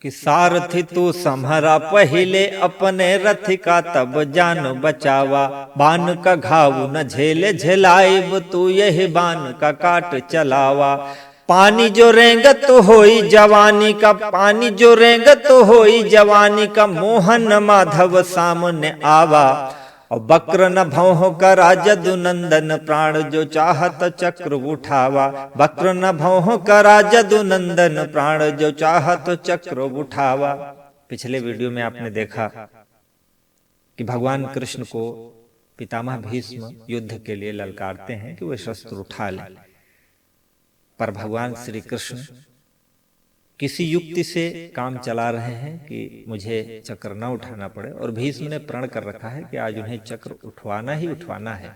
कि सारथी तू सम्हरा पहिले अपने रथ का तब जान बचावा। बान का घाव न झेले झेलाइब तू यही बान का काट चलावा। पानी जो रेंगत होई जवानी का, पानी जो रेंगत होई जवानी का, मोहन माधव सामने आवा। और बक्र न भौं करा जदु नंदन प्राण जो चाहत चक्र उठावा। बक्र न भौं करा जदु नंदन प्राण जो चाहत चक्र उठावा। पिछले वीडियो में आपने देखा कि भगवान कृष्ण को पितामह भीष्म युद्ध के लिए ललकारते हैं कि वे शस्त्र उठा लें, पर भगवान श्री कृष्ण किसी युक्ति से काम चला रहे हैं कि मुझे चक्र न उठाना पड़े, और भीष्म ने प्रण कर रखा है कि आज उन्हें चक्र उठवाना ही उठवाना है।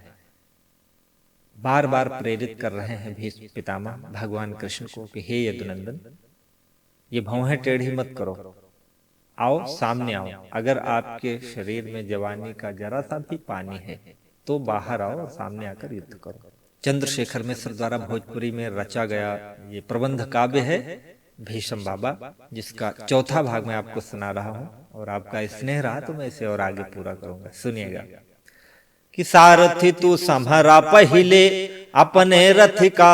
बार बार प्रेरित कर रहे हैं भीष्म पितामह भगवान कृष्ण को कि हे यदुनंदन, ये भौहें टेढ़ी मत करो, आओ सामने आओ। अगर आपके शरीर में जवानी का जरा सा भी पानी है तो बाहर आओ और सामने आकर युद्ध करो। चंद्रशेखर मिश्र द्वारा भोजपुरी में रचा गया ये प्रबंध काव्य है भीष्म बाबा, जिसका चौथा भाग मैं आपको सुना रहा हूं, और आपका स्नेह रहा तो मैं इसे और आगे पूरा करूंगा। सुनिएगा कि सारथी तू सम्हरा पहिले अपने रथ का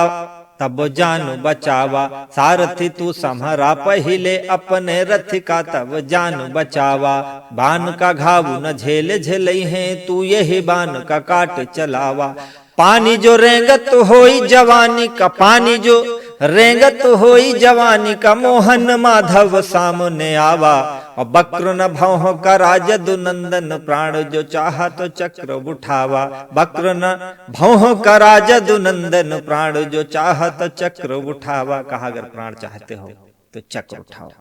तब जान बचावा। सारथी तू सम्हरा पहिले अपने रथ का तब जान बचावा। बान का घाव न झेले झेलई है तू यही बान का काट चलावा। पानी जो रेंगत होई जवानी का, पानी जो रेंगत होई जवानी का, मोहन माधव सामने आवा। और बक्र न भौं करा जदु नंदन प्राण जो चाहा तो चक्र उठावा। बक्र न भौं करा जदु नंदन प्राण जो चाहा तो चक्र उठावा। कहा अगर प्राण चाहते हो तो चक्र उठाओ।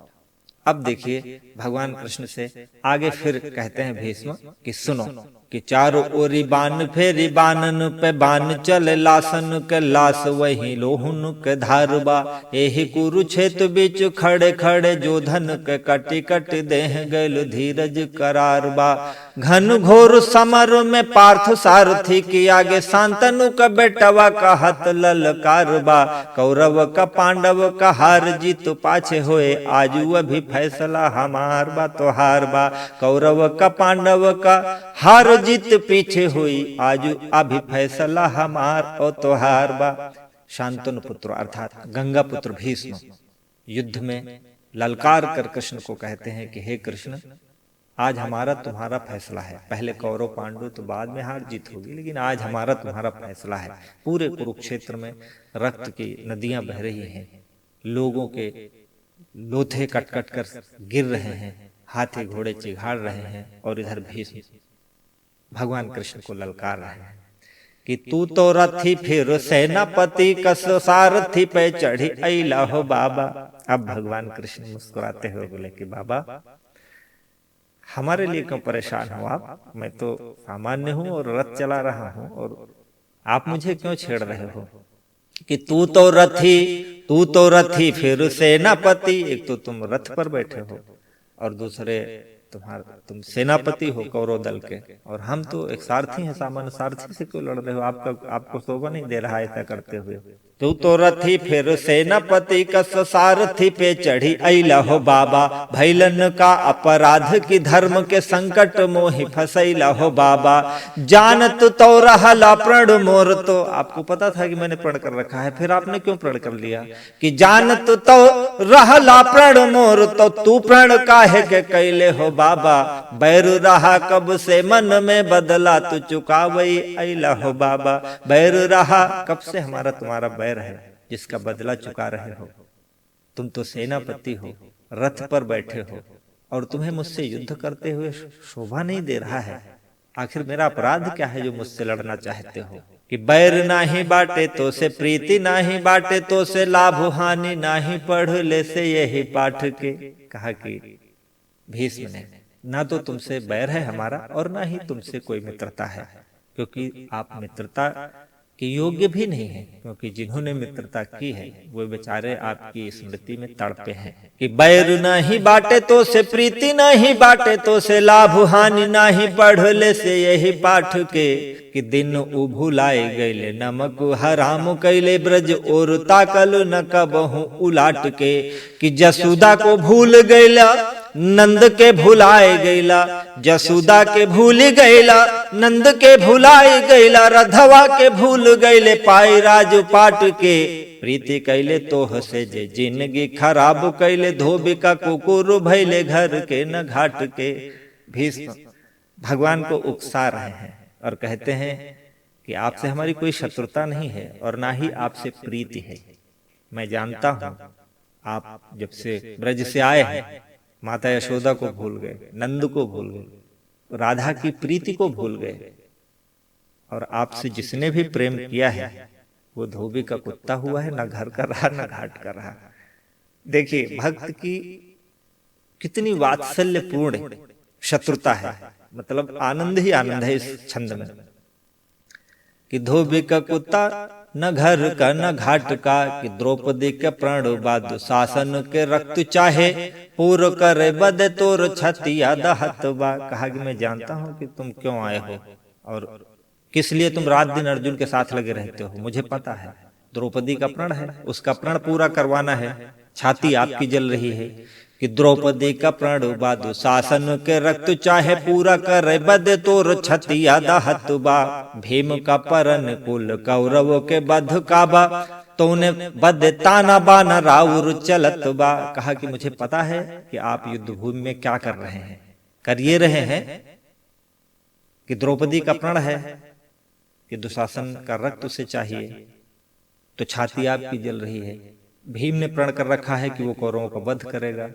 अब देखिए भगवान कृष्ण से आगे फिर कहते हैं भीष्म कि सुनो कि चारों ओरी बान फेरी बानन पे बान चले लासन के लास वही लोहुन के धारबा। एहि कुरुक्षेत्र बीच खड़े खड़े जो धन के कटी कट देह गैल धीरज करारबा। घन घोर समर में पार्थ सारथी की आगे शांतनु का बेटवा का हत ललकारबा। कौरव का पांडव का हार जीत पाछे होए आजू अभी फैसला हमार बा तो हार बा। कौरव का पांडव का हार जीत पीछे हुई आजू अभी फैसला हमार और तोहार बा। शांतनु पुत्र अर्थात गंगा पुत्र भीष्म युद्ध में ललकार कर कृष्ण को कहते हैं कि हे कृष्ण, आज हमारा तुम्हारा फैसला है। पहले कौरव पांडव तो बाद में हार जीत होगी, लेकिन आज हमारा तुम्हारा फैसला है। पूरे कुरुक्षेत्र में रक्त की नदियां बह रही हैं, लोगों के लोथे कट कट कर गिर रहे हैं, हाथी घोड़े चिघाड़ रहे हैं, और इधर भीष्म भगवान कृष्ण को ललकार रहे हैं कि तू तो रथी फिर सेनापति कस सारथी पे चढ़ी अइला हो बाबा। अब भगवान कृष्ण मुस्कुराते हुए बोले कि बाबा, हमारे लिए क्यों परेशान हो आप? मैं तो सामान्य हूं और रथ चला रहा हूं, और आप मुझे क्यों छेड़ रहे हो कि तू तो रथी फिर सेनापति। एक तो तुम रथ पर बैठे हो और दूसरे तुम सेनापति हो कौरव दल के, और हम तो एक सारथी हैं, सामान्य सारथी से क्यों लड़ रहे हो? आपको शोभा नहीं दे रहा ऐसा करते हुए। तू तो रथी फिर सेनापति कस सारथी पे चढ़ी अइला हो बाबा। भैलन का अपराध की धर्म के संकट मोहि फसैला हो बाबा। जानत तो रहला प्रण मोर, तो आपको पता था कि मैंने प्रण कर रखा है, फिर आपने क्यों प्रण कर लिया कि जानत तो रहला प्रण मोर, तो तू प्रण काहे के कैले हो बाबा। बैर रहा कब से मन में बदला तू चुकावई अइला हो बाबा। बैर रहा कब से हमारा तुम्हारा बैर है जिसका बदला चुका रहे हो। तुम तो सेनापति हो, रथ पर बैठे हो, और तुम्हें मुझसे युद्ध करते हुए शोभा नहीं दे रहा है। आखिर मेरा अपराध क्या है जो मुझसे लड़ना चाहते हो कि बैर नाही बाटे तो से प्रीति नाही बाटे तो से लाभ हानि नाही पढ़ ले से यही पाठ के। कहा कि भीष्म ने ना तो तुमसे बैर है हमारा और ना ही तुमसे कोई मित्रता है, क्योंकि आप मित्रता कि योग्य भी नहीं है, क्योंकि जिन्होंने मित्रता की है वो बेचारे आपकी स्मृति में तड़पे हैं। कि बैर नहीं बाटे तो से प्रीति नहीं बाटे तो से लाभ हानि नहीं पढ़ ले से यही पाठ के। कि दिन उभुलाए गैले नमक हराम कैले ब्रज और ताकल न कबहू उलाट के। कि जसुदा को भूल गैला नंद के भुलाए गैला, जसुदा के भूल गैला नंद के भुलाए गैला, रधवा के भूल गैले पाई राज पाट के। प्रीति कैले तो हसे जे जिंदगी खराब कैले, धोबी का कुकुर भैले घर के न घाट के। भीष्म भगवान को उकसा रहे हैं और कहते हैं कि आपसे हमारी कोई शत्रुता नहीं है और ना ही आपसे प्रीति है। मैं जानता हूं आप जब से ब्रज से आए हैं माता यशोदा को भूल गए, नंद को भूल गए, राधा की प्रीति को भूल गए, और आपसे जिसने भी प्रेम किया है वो धोबी का कुत्ता हुआ है, ना घर कर रहा ना घाट कर रहा। देखिए भक्त की कितनी वात्सल्यपूर्ण शत्रुता है, मतलब आनंद ही आनंद है इस छंद में। कि धोबी का कुत्ता न घर का न घाट का, कि द्रौपदी के प्रण बाद शासन के रक्त चाहे, पूर करे बद तोर छतिया दहत बा। कहा कि मैं जानता हूं कि तुम क्यों आए हो और किस लिए तुम रात दिन अर्जुन के साथ लगे रहते हो, मुझे पता है। द्रौपदी का प्रण है, उसका प्रण पूरा करवाना है, छाती आपकी जल रही है। कि द्रौपदी का प्रण बादु शासन के रक्त चाहे, पूरा कर बद तोर छतिया दहत बा। भीम का परन कुल कौरव के बध काबा, तो उन्हें बद ताना बाना राउर चलत बा। कहा कि मुझे पता है कि आप युद्ध भूमि में क्या कर रहे हैं, कर ये रहे हैं कि द्रौपदी का प्रण है कि दुशासन का रक्त उसे चाहिए, तो छाती आपकी जल रही है। भीम ने प्रण कर रखा है कि वो कौरवों का वध करेगा,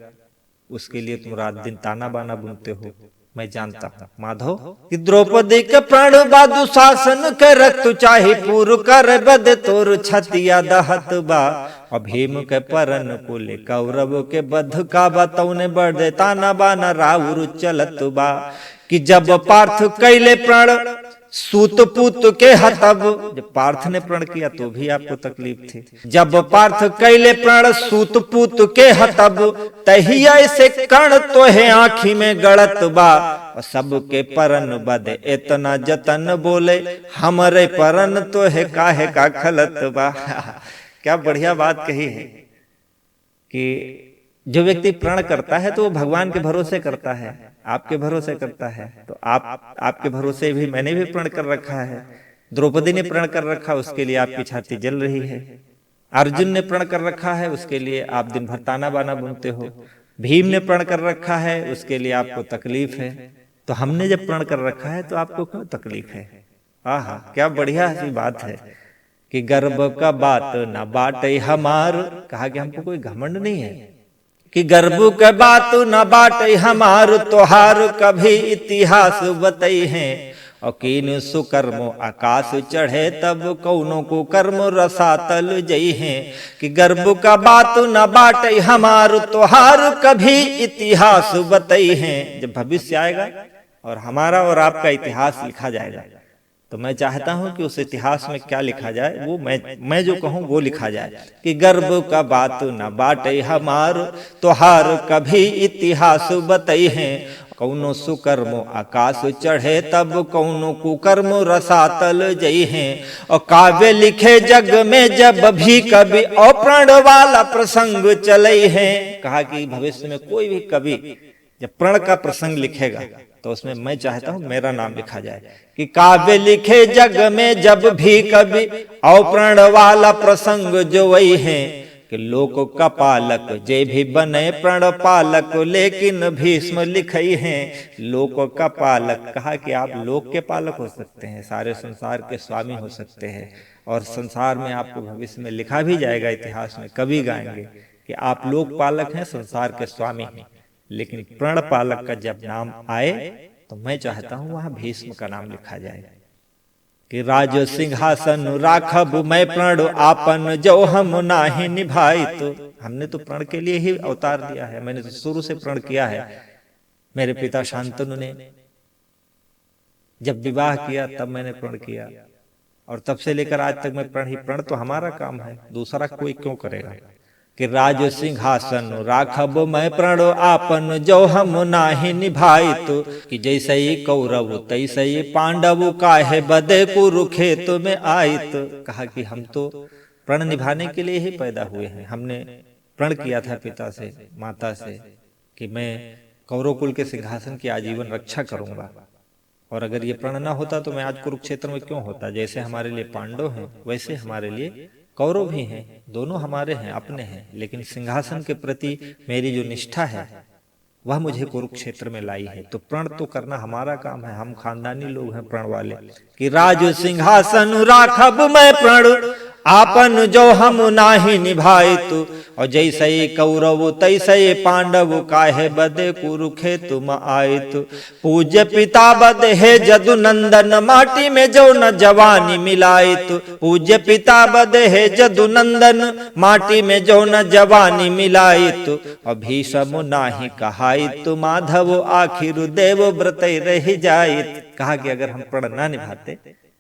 उसके लिए तुम रात दिन ताना बाना बुनते हो, मैं जानता हूं। माधव कि द्रौपदी के प्राण बादु शासन के रक्त चाहे, पूर कर बद तोर छतिया दहत बा। और भीम के परन कुल कौरव के बध का बतौने बढ़ ताना बाना राउर चलत बा। कि जब पार्थ कैले प्रण सूत पूत के हतब, जब पार्थ ने प्रण किया तो भी आपको तकलीफ थी। जब पार्थ कैले प्रण सूत पूत के हतब, तही ऐसे कर्ण तो है आँखी में गड़त बा। और सबके परन बद इतना जतन बोले, हमरे परन तो है काहे का खलत बा। क्या बढ़िया बात कही है कि जो व्यक्ति प्रण करता है तो वो भगवान के भरोसे करता है, आपके भरोसे करता है। तो आपके भरोसे भी मैंने भी प्रण कर रखा है। द्रौपदी ने प्रण कर रखा, उसके लिए आपकी छाती जल रही है। अर्जुन ने प्रण कर रखा है, उसके लिए आप दिन भर ताना बाना बुनते हो। भीम ने प्रण कर रखा है, उसके लिए आपको तकलीफ है। तो हमने जब प्रण कर रखा है तो आपको क्यों तकलीफ है? आहा क्या बढ़िया सी बात है कि गर्भ का बात ना बाटे हमार। कहा कि हमको कोई घमंड नहीं है कि गर्भ के बात न बाटे हमार, तोहार कभी इतिहास बतई हैं। और कीन सुकर्मो आकाश चढ़े, तब कौनों को कर्म रसातल जई हैं। कि गर्भ का बात न बाटे हमार, तोहार कभी इतिहास बतई हैं। जब भविष्य आएगा और हमारा और आपका इतिहास लिखा जाएगा, तो मैं चाहता हूं कि उस इतिहास में क्या लिखा जाए, वो मैं जो कहूं वो लिखा जाए। कि गर्भ का बात न बाटे हमार, तोहार कभी इतिहास बतई हैं। कौनो सुकर्मो आकाश चढ़े, तब कौनो कुकर्म रसातल जई हैं। और काव्य लिखे जग में जब भी कभी अप्रण वाला प्रसंग चलई हैं। कहा कि भविष्य में कोई भी कवि जब प्रण का प्रसंग लिखेगा तो उसमें मैं चाहता हूं मेरा नाम लिखा जाए। कि काव्य लिखे जग में जब भी कभी अप्रण वाला प्रसंग जो वही है। कि लोक का पालक जे भी बने प्रण पालक, लेकिन भीष्म लिखई हैं लोक का पालक। कहा कि आप लोक के पालक हो सकते हैं, सारे संसार के स्वामी हो सकते हैं, और संसार में आपको भविष्य में लिखा भी जाएगा, इतिहास में कवि गाएंगे कि आप लोक पालक हैं, संसार के स्वामी हैं। लेकिन प्रण पालक का जब नाम आए तो मैं चाहता हूं वहां भीष्म का नाम लिखा जाए। कि राज सिंहासन राखब मैं प्रण आपन, जो हम नाही निभाई। तो हमने तो प्रण के लिए ही अवतार दिया है, मैंने तो शुरू से प्रण किया है। मेरे पिता शांतनु ने जब विवाह किया तब मैंने प्रण किया, और तब से लेकर आज तक मैं प्रण ही प्रण तो हमारा काम है, दूसरा कोई क्यों करेगा। कि राज सिंहासन राखब मैं प्रण आपन जो हम नाही निभाई तो, कि जैसे ही कौरव तैसे ही पांडव काहे बदे कुरुखेत में आयत। कहा कि हम तो प्रण निभाने के लिए ही पैदा हुए हैं। हमने प्रण किया था पिता से माता से कि मैं कौरव कुल के सिंहासन की आजीवन रक्षा करूंगा, और अगर ये प्रण ना होता तो मैं आज कुरुक्षेत्र में क्यों होता। जैसे हमारे लिए पांडव हैं वैसे हमारे लिए कौरव भी हैं, दोनों हमारे हैं, अपने हैं, लेकिन सिंहासन के प्रति मेरी जो निष्ठा है वह मुझे कुरुक्षेत्र में लाई है। तो प्रण तो करना हमारा काम है, हम खानदानी लोग हैं प्रण वाले। कि राज सिंहासन राखब मैं प्रण आपन जो हम नाही निभाए तू, और जैसे ही कौरव तैसे ही पांडव काहे बदे कुरुखेत में आयत। पूज्य पिता बद है जदु नंदन माटी में जो न जवानी मिलायत। पूज्य पिता बद है जदु नंदन माटी में जो न जवानी मिलायत। और भीष्म नाही कहायत माधव आखिर देव व्रत रह जायत। कहा कि अगर हम प्रण ना निभाते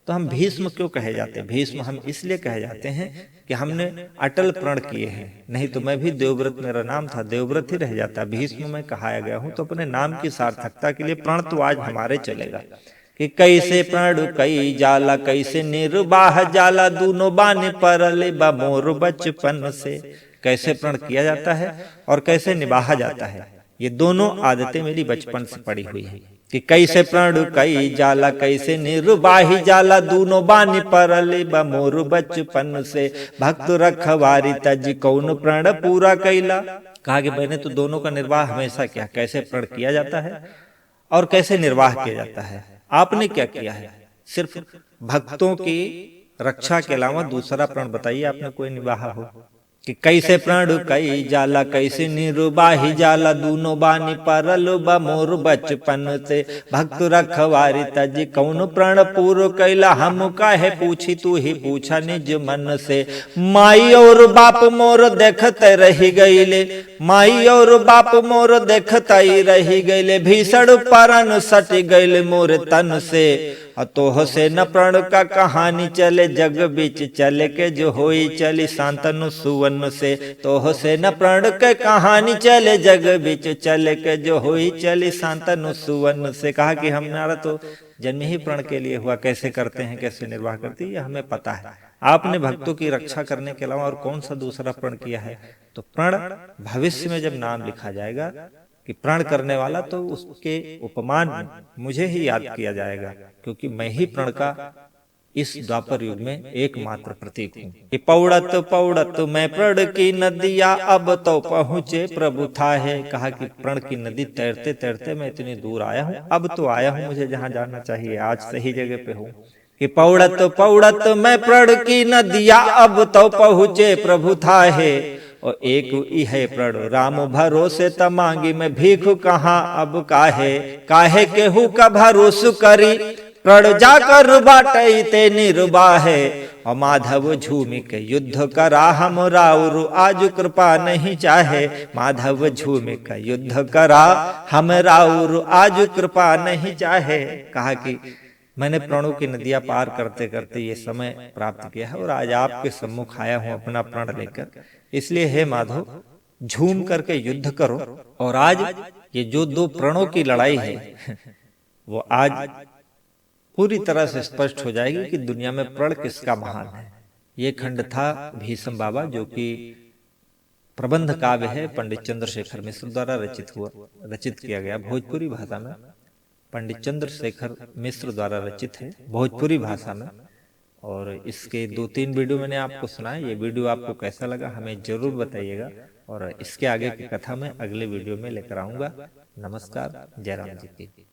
तो हम भीष्म क्यों कहे जाते। भीष्म हम इसलिए कहे जाते हैं कि हमने अटल प्रण किए हैं, नहीं तो मैं भी देवव्रत मेरा नाम था, देवव्रत ही रह जाता। भीष्म में कहाया गया हूं तो अपने नाम की सार्थकता के लिए प्रण तो आज हमारे चलेगा। कि कैसे प्रण कई जाला कैसे निर्वाह जाला दोनों बाने परले बमोर बचपन से। कैसे प्रण किया जाता है और कैसे निभाया जाता है, ये दोनों आदतें मेरी बचपन से पड़ी हुई है। कि कैसे प्रण कई जाला कैसे निर्वाही जाला दोनों बानी परले बमोर बचपन से। भक्त रखवारी तज कौन प्रण पूरा कैला। कहा कि मैंने तो दोनों का निर्वाह हमेशा किया। कैसे प्रण किया जाता है और कैसे निर्वाह किया जाता है, आपने क्या किया है। सिर्फ भक्तों की रक्षा के अलावा दूसरा प्रण बताइए आपने कोई निभाया हो। कि कैसे प्रण कई जाला कैसे निर्वाही जाला दोनों बानी परल बमोर बचपन से। भक्त रखवारी तज कौन प्रण पूरो कैला हम काहे पूछी तू ही पूछा निज मन से। माई और बाप मोर देखते रही गईले, माई और बाप मोर देखते ही रही गईले। भीषण परन सट गईले मोर तन से। तोह से न प्रण का कहानी चले जग बीच चले के जो होई चली शांतनु सुवन से। तोह से न प्रण के कहानी चले जग बीच चले के जो होई चली शांतनु सुवन से। कहा कि हमारा तो जन्म ही प्रण के लिए हुआ, कैसे करते हैं कैसे निर्वाह करती है हमें पता है। आपने भक्तों की रक्षा करने के अलावा और कौन सा दूसरा प्रण किया है। तो प्रण भविष्य में जब नाम लिखा जाएगा कि प्रण करने वाला, तो उसके उपमान में मुझे ही याद किया जाएगा, क्योंकि मैं ही प्रण का इस द्वापर युग में एकमात्र प्रतीक हूँ। कि पौड़त पौड़त मैं प्रण की नदिया अब तो पहुँचे प्रभु था है। कहा कि प्रण की नदी तैरते तैरते मैं इतनी दूर आया हूँ, अब तो आया हूँ मुझे जहाँ जाना चाहिए, आज सही जगह पे हूँ। कि पौड़त पौड़त मैं प्रण की नदिया अब तो पहुँचे प्रभु था है। और एक ही है प्रण राम भरोसे त मांगी मैं भीख कहाँ अब काहे। काहे केहू का भरोस करी प्रण जाकर बाटई ते निर्वाहे। और माधव झूमी के युद्ध करा हम राउर आज कृपा नहीं चाहे। माधव झूमी का युद्ध करा हम राउर आज कृपा नहीं चाहे। कहा कि मैंने प्रणों की नदियां पार करते करते ये समय प्राप्त किया है और आज आपके सम्मुख आया हूं अपना प्रण लेकर। इसलिए हे माधव झूम करके युद्ध करो। और आज ये जो दो प्रणों की लड़ाई है वो आज पूरी तरह से स्पष्ट हो जाएगी कि दुनिया में प्रण किसका महान है। ये खंड था भीष्म बाबा, जो कि प्रबंध काव्य है, पंडित चंद्रशेखर मिश्र द्वारा रचित किया गया भोजपुरी भाषा में। पंडित चंद्रशेखर मिश्र द्वारा रचित है भोजपुरी भाषा में। और इसके 2-3 वीडियो मैंने आपको सुनाया। ये वीडियो आपको कैसा लगा हमें जरूर बताइएगा, और इसके आगे की कथा मैं अगले वीडियो में लेकर आऊंगा। नमस्कार, जय राम जी की।